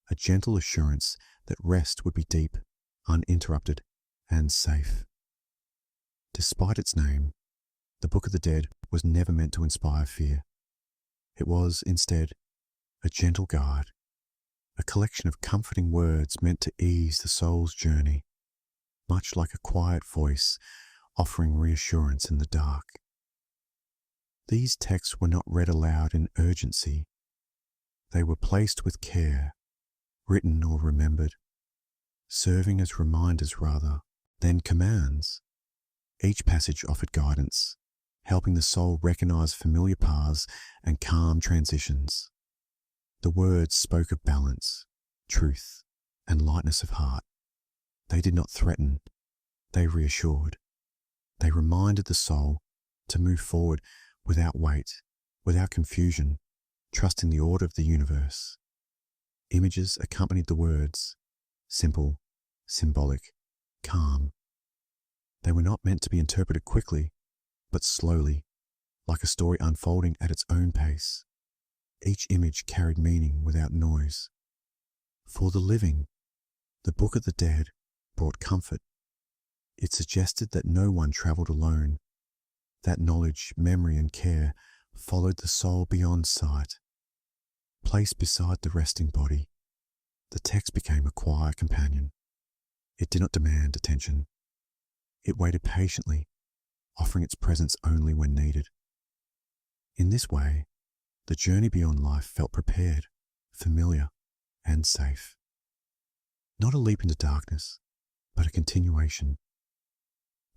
a gentle assurance that rest would be deep, uninterrupted, and safe. Despite its name, the Book of the Dead was never meant to inspire fear. It was, instead, a gentle guide, a collection of comforting words meant to ease the soul's journey, much like a quiet voice offering reassurance in the dark. These texts were not read aloud in urgency. They were placed with care, written or remembered, serving as reminders rather than commands. Each passage offered guidance, helping the soul recognize familiar paths and calm transitions. The words spoke of balance, truth, and lightness of heart. They did not threaten, they reassured. They reminded the soul to move forward without weight, without confusion, trusting the order of the universe. Images accompanied the words, simple, symbolic, calm. They were not meant to be interpreted quickly, but slowly, like a story unfolding at its own pace. Each image carried meaning without noise. For the living, the Book of the Dead brought comfort. It suggested that no one traveled alone, that knowledge, memory, and care followed the soul beyond sight. Placed beside the resting body, the text became a quiet companion. It did not demand attention. It waited patiently, offering its presence only when needed. In this way, the journey beyond life felt prepared, familiar, and safe. Not a leap into darkness, but a continuation,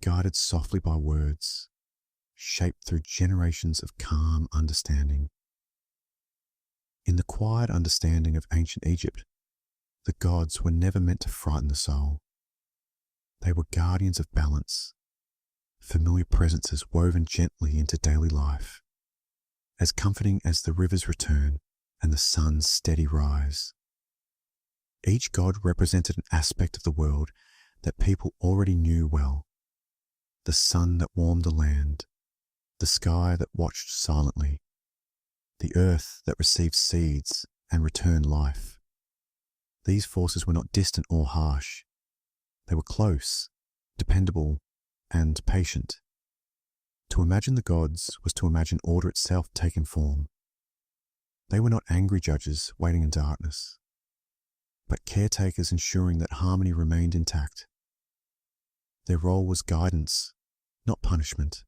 guided softly by words, shaped through generations of calm understanding. In the quiet understanding of ancient Egypt, the gods were never meant to frighten the soul. They were guardians of balance, familiar presences woven gently into daily life, as comforting as the river's return and the sun's steady rise. Each god represented an aspect of the world that people already knew well: the sun that warmed the land, the sky that watched silently, the earth that received seeds and returned life. These forces were not distant or harsh. They were close, dependable, and patient. To imagine the gods was to imagine order itself taking form. They were not angry judges waiting in darkness, but caretakers ensuring that harmony remained intact. Their role was guidance, not punishment.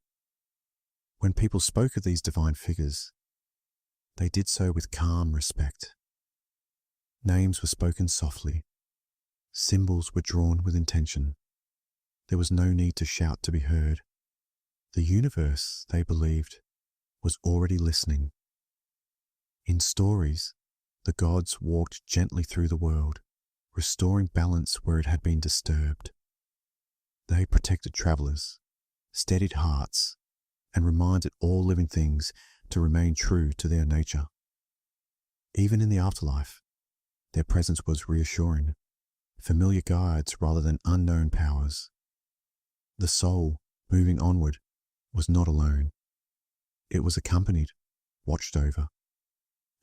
When people spoke of these divine figures, they did so with calm respect. Names were spoken softly. Symbols were drawn with intention. There was no need to shout to be heard. The universe, they believed, was already listening. In stories, the gods walked gently through the world, restoring balance where it had been disturbed. They protected travelers, steadied hearts, and reminded all living things to remain true to their nature. Even in the afterlife, their presence was reassuring, familiar guides rather than unknown powers. The soul, moving onward, was not alone. It was accompanied, watched over,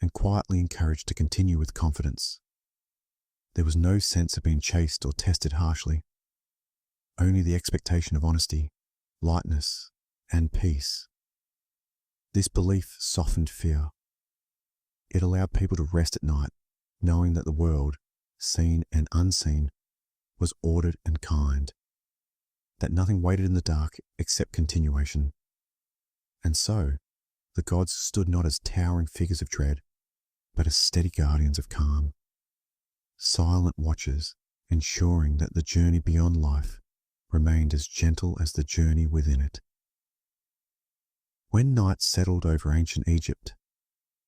and quietly encouraged to continue with confidence. There was no sense of being chased or tested harshly, only the expectation of honesty, lightness, and peace. This belief softened fear. It allowed people to rest at night, knowing that the world, seen and unseen, was ordered and kind, that nothing waited in the dark except continuation. And so, the gods stood not as towering figures of dread, but as steady guardians of calm, silent watchers, ensuring that the journey beyond life remained as gentle as the journey within it. When night settled over ancient Egypt,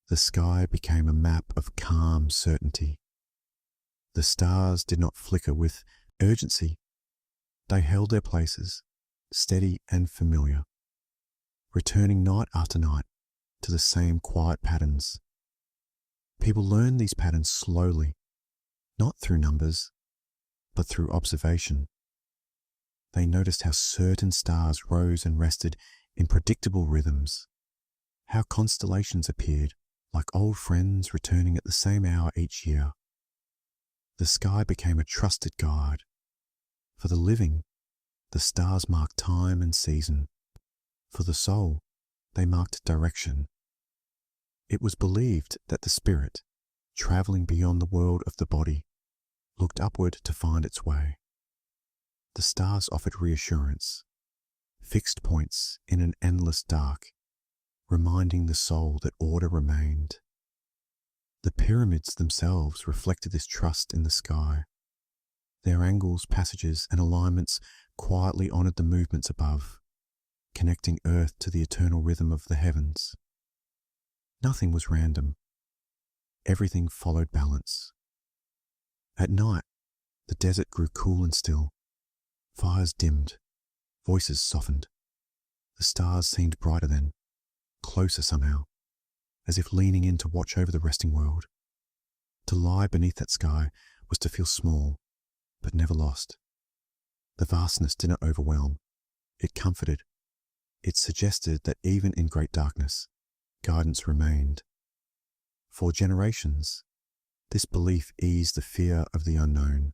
the sky became a map of calm certainty. The stars did not flicker with urgency. They held their places, steady and familiar, returning night after night to the same quiet patterns. People learned these patterns slowly, not through numbers, but through observation. They noticed how certain stars rose and rested in predictable rhythms, how constellations appeared like old friends returning at the same hour each year. The sky became a trusted guide. For the living, the stars marked time and season. For the soul, they marked direction. It was believed that the spirit, traveling beyond the world of the body, looked upward to find its way. The stars offered reassurance, fixed points in an endless dark, reminding the soul that order remained. The pyramids themselves reflected this trust in the sky. Their angles, passages, and alignments quietly honored the movements above, connecting earth to the eternal rhythm of the heavens. Nothing was random. Everything followed balance. At night, the desert grew cool and still. Fires dimmed, voices softened. The stars seemed brighter then, closer somehow, as if leaning in to watch over the resting world. To lie beneath that sky was to feel small, but never lost. The vastness did not overwhelm. It comforted. It suggested that even in great darkness, guidance remained. For generations, this belief eased the fear of the unknown.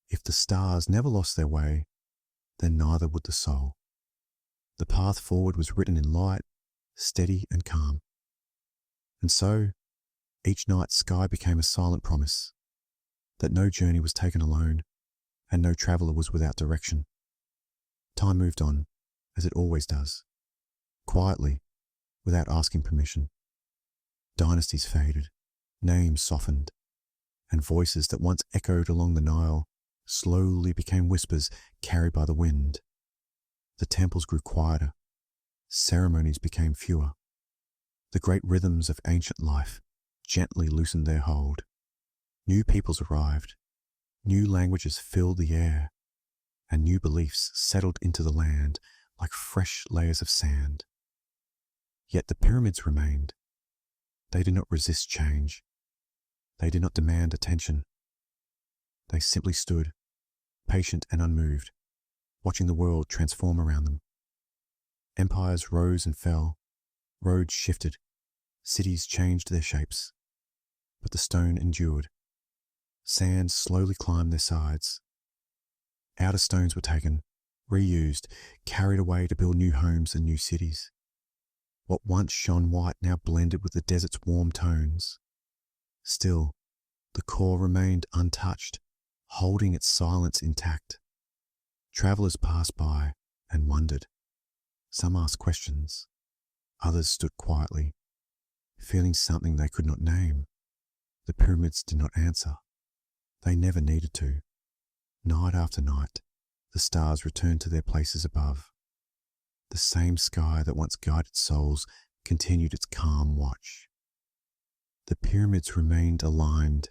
If the stars never lost their way, then neither would the soul. The path forward was written in light, steady and calm. And so, Each night sky became a silent promise that no journey was taken alone and no traveller was without direction. Time moved on, as it always does, quietly, without asking permission. Dynasties faded, names softened, and voices that once echoed along the Nile slowly became whispers carried by the wind. The temples grew quieter, ceremonies became fewer. The great rhythms of ancient life gently loosened their hold. New peoples arrived, new languages filled the air, and new beliefs settled into the land like fresh layers of sand. Yet the pyramids remained. They did not resist change. They did not demand attention. They simply stood, patient and unmoved, watching the world transform around them. Empires rose and fell, roads shifted, cities changed their shapes, but the stone endured. Sand slowly climbed their sides. Outer stones were taken, reused, carried away to build new homes and new cities. What once shone white now blended with the desert's warm tones. Still, the core remained untouched, holding its silence intact. Travellers passed by and wondered. Some asked questions. Others stood quietly, feeling something they could not name. The pyramids did not answer. They never needed to. Night after night, the stars returned to their places above. The same sky that once guided souls continued its calm watch. The pyramids remained aligned,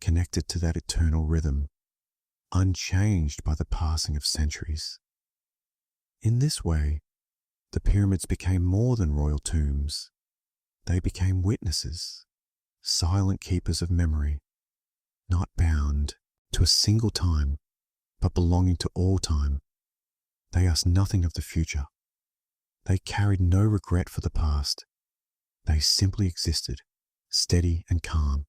connected to that eternal rhythm, unchanged by the passing of centuries. In this way, the pyramids became more than royal tombs. They became witnesses, silent keepers of memory, not bound to a single time, but belonging to all time. They asked nothing of the future. They carried no regret for the past. They simply existed, steady and calm,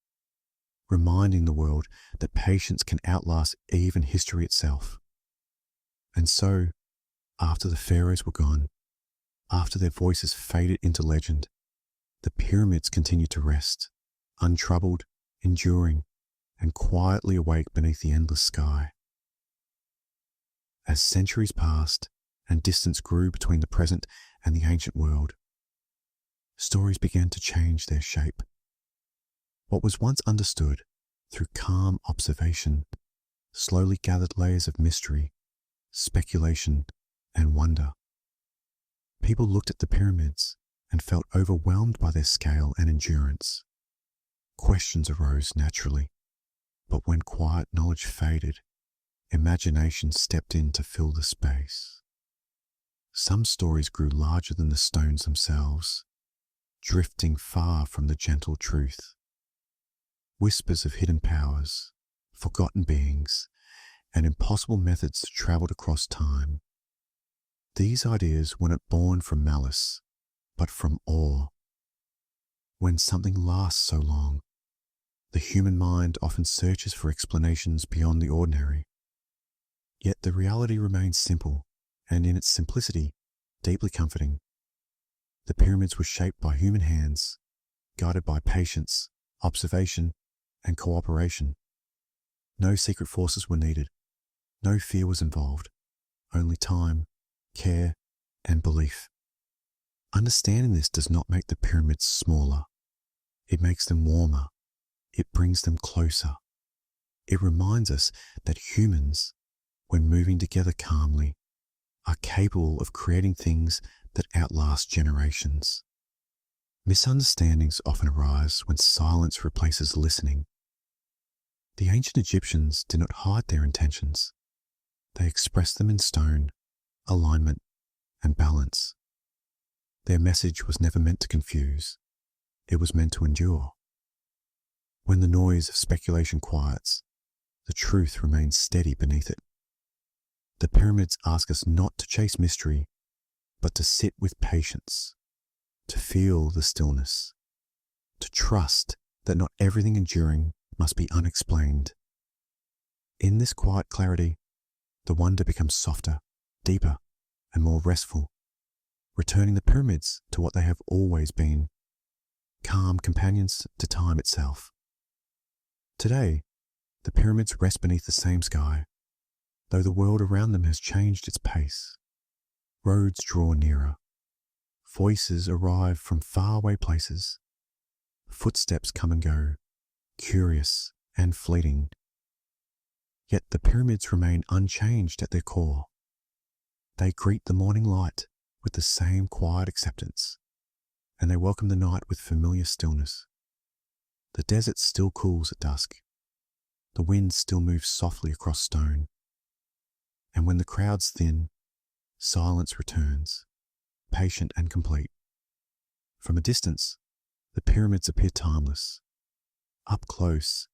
reminding the world that patience can outlast even history itself. And so, after the pharaohs were gone, after their voices faded into legend, the pyramids continued to rest, untroubled, enduring, and quietly awake beneath the endless sky. As centuries passed and distance grew between the present and the ancient world, stories began to change their shape. What was once understood through calm observation slowly gathered layers of mystery, speculation, and wonder. People looked at the pyramids and felt overwhelmed by their scale and endurance. Questions arose naturally, but when quiet knowledge faded, imagination stepped in to fill the space. Some stories grew larger than the stones themselves, drifting far from the gentle truth. Whispers of hidden powers, forgotten beings, and impossible methods traveled across time. These ideas weren't born from malice, but from awe. When something lasts so long, the human mind often searches for explanations beyond the ordinary. Yet the reality remains simple, and in its simplicity, deeply comforting. The pyramids were shaped by human hands, guided by patience, observation, and cooperation. No secret forces were needed. No fear was involved. Only time, care, and belief. Understanding this does not make the pyramids smaller. It makes them warmer. It brings them closer. It reminds us that humans, when moving together calmly, are capable of creating things that outlast generations. Misunderstandings often arise when silence replaces listening. The ancient Egyptians did not hide their intentions. They expressed them in stone, alignment, and balance. Their message was never meant to confuse. It was meant to endure. When the noise of speculation quiets, the truth remains steady beneath it. The pyramids ask us not to chase mystery, but to sit with patience, to feel the stillness, to trust that not everything enduring must be unexplained. In this quiet clarity, the wonder becomes softer, deeper, and more restful, returning the pyramids to what they have always been, calm companions to time itself. Today, the pyramids rest beneath the same sky, though the world around them has changed its pace. Roads draw nearer. Voices arrive from faraway places. Footsteps come and go, curious and fleeting. Yet the pyramids remain unchanged at their core. They greet the morning light with the same quiet acceptance, and they welcome the night with familiar stillness. The desert still cools at dusk. The wind still moves softly across stone. And when the crowds thin, silence returns, patient and complete. From a distance, the pyramids appear timeless. Up close,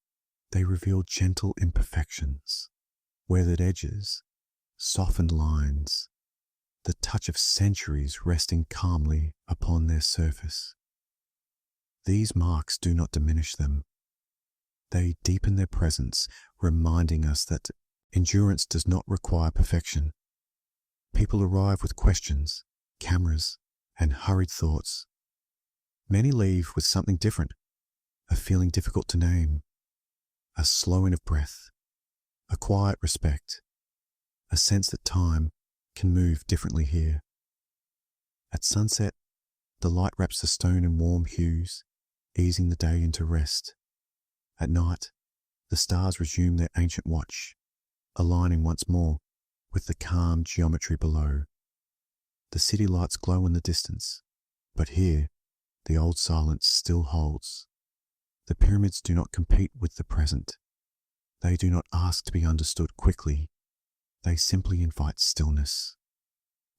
they reveal gentle imperfections, weathered edges, softened lines, the touch of centuries resting calmly upon their surface. These marks do not diminish them. They deepen their presence, reminding us that endurance does not require perfection. People arrive with questions, cameras, and hurried thoughts. Many leave with something different, a feeling difficult to name, a slowing of breath, a quiet respect, a sense that time can move differently here. At sunset, the light wraps the stone in warm hues, easing the day into rest. At night, the stars resume their ancient watch, aligning once more with the calm geometry below. The city lights glow in the distance, but here, the old silence still holds. The pyramids do not compete with the present. They do not ask to be understood quickly. They simply invite stillness.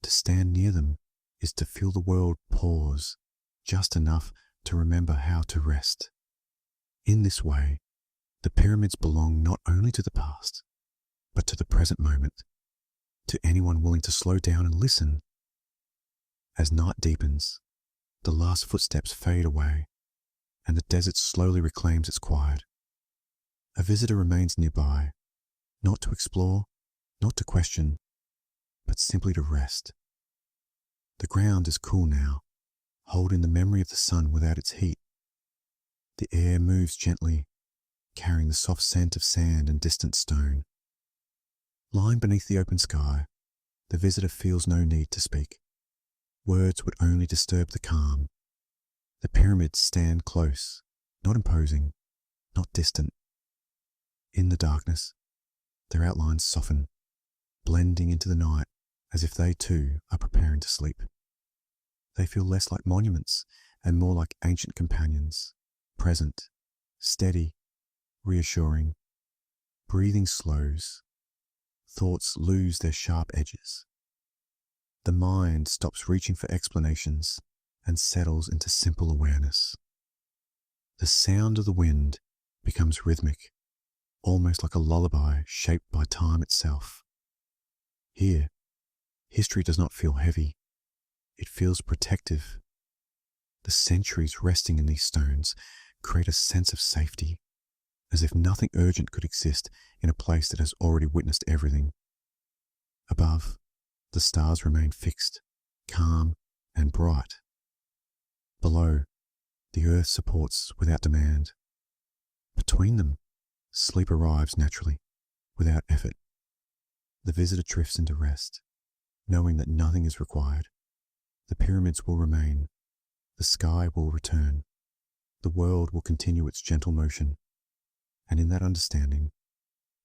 To stand near them is to feel the world pause, just enough to remember how to rest. In this way, the pyramids belong not only to the past, but to the present moment, to anyone willing to slow down and listen. As night deepens, the last footsteps fade away, and the desert slowly reclaims its quiet. A visitor remains nearby, not to explore, not to question, but simply to rest. The ground is cool now, holding the memory of the sun without its heat. The air moves gently, carrying the soft scent of sand and distant stone. Lying beneath the open sky, the visitor feels no need to speak. Words would only disturb the calm. The pyramids stand close, not imposing, not distant. In the darkness, their outlines soften, blending into the night as if they too are preparing to sleep. They feel less like monuments and more like ancient companions, present, steady, reassuring. Breathing slows. Thoughts lose their sharp edges. The mind stops reaching for explanations and settles into simple awareness. The sound of the wind becomes rhythmic, almost like a lullaby shaped by time itself. Here, history does not feel heavy. It feels protective. The centuries resting in these stones create a sense of safety, as if nothing urgent could exist in a place that has already witnessed everything. Above, the stars remain fixed, calm, and bright. Below, the earth supports without demand. Between them, sleep arrives naturally, without effort. The visitor drifts into rest, knowing that nothing is required. The pyramids will remain. The sky will return. The world will continue its gentle motion. And in that understanding,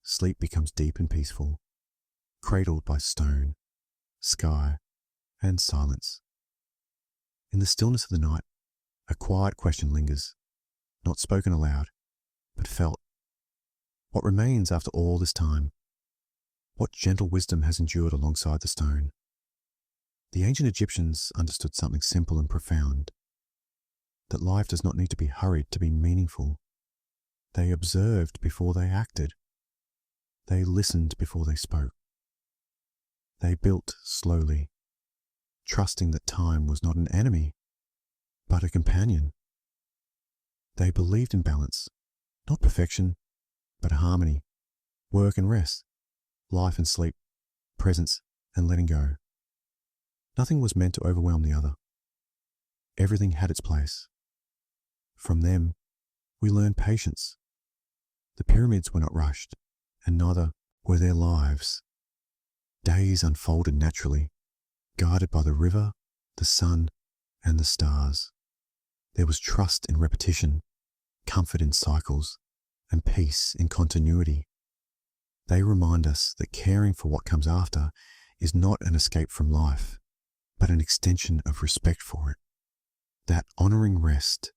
sleep becomes deep and peaceful, cradled by stone, sky, and silence. In the stillness of the night, a quiet question lingers, not spoken aloud, but felt. What remains after all this time? What gentle wisdom has endured alongside the stone? The ancient Egyptians understood something simple and profound, that life does not need to be hurried to be meaningful. They observed before they acted. They listened before they spoke. They built slowly, trusting that time was not an enemy, but a companion. They believed in balance, not perfection, but harmony, work and rest, life and sleep, presence and letting go. Nothing was meant to overwhelm the other. Everything had its place. From them, we learn patience. The pyramids were not rushed, and neither were their lives. Days unfolded naturally, guided by the river, the sun, and the stars. There was trust in repetition, comfort in cycles, and peace in continuity. They remind us that caring for what comes after is not an escape from life, but an extension of respect for it. That honouring rest,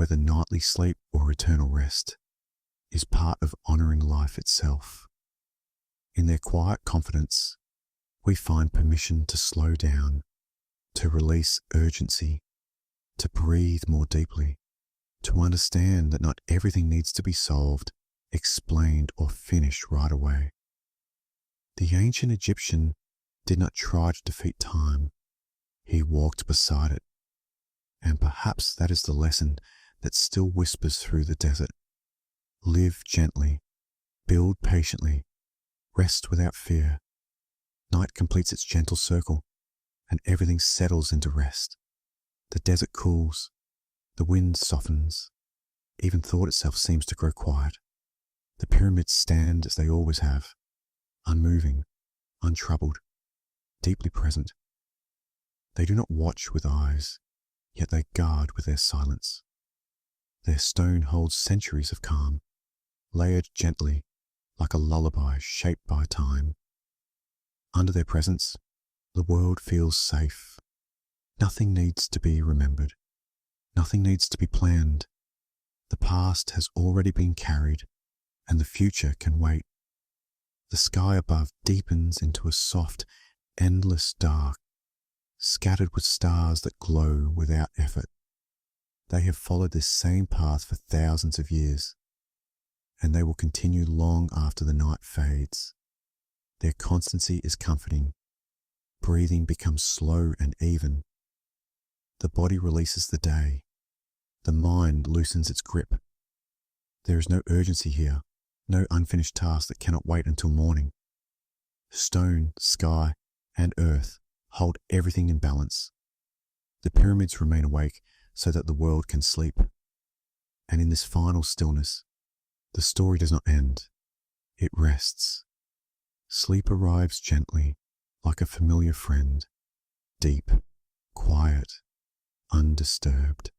whether nightly sleep or eternal rest, is part of honouring life itself. In their quiet confidence, we find permission to slow down, to release urgency, to breathe more deeply, to understand that not everything needs to be solved, explained, or finished right away. The ancient Egyptian did not try to defeat time. He walked beside it. And perhaps that is the lesson that still whispers through the desert. Live gently, build patiently, rest without fear. Night completes its gentle circle, and everything settles into rest. The desert cools, the wind softens, even thought itself seems to grow quiet. The pyramids stand as they always have, unmoving, untroubled, deeply present. They do not watch with eyes, yet they guard with their silence. Their stone holds centuries of calm, layered gently like a lullaby shaped by time. Under their presence, the world feels safe. Nothing needs to be remembered. Nothing needs to be planned. The past has already been carried, and the future can wait. The sky above deepens into a soft, endless dark, scattered with stars that glow without effort. They have followed this same path for thousands of years, and they will continue long after the night fades. Their constancy is comforting. Breathing becomes slow and even. The body releases the day. The mind loosens its grip. There is no urgency here, no unfinished task that cannot wait until morning. Stone, sky, and earth hold everything in balance. The pyramids remain awake so that the world can sleep. And in this final stillness, the story does not end. It rests. Sleep arrives gently, like a familiar friend, deep, quiet, undisturbed.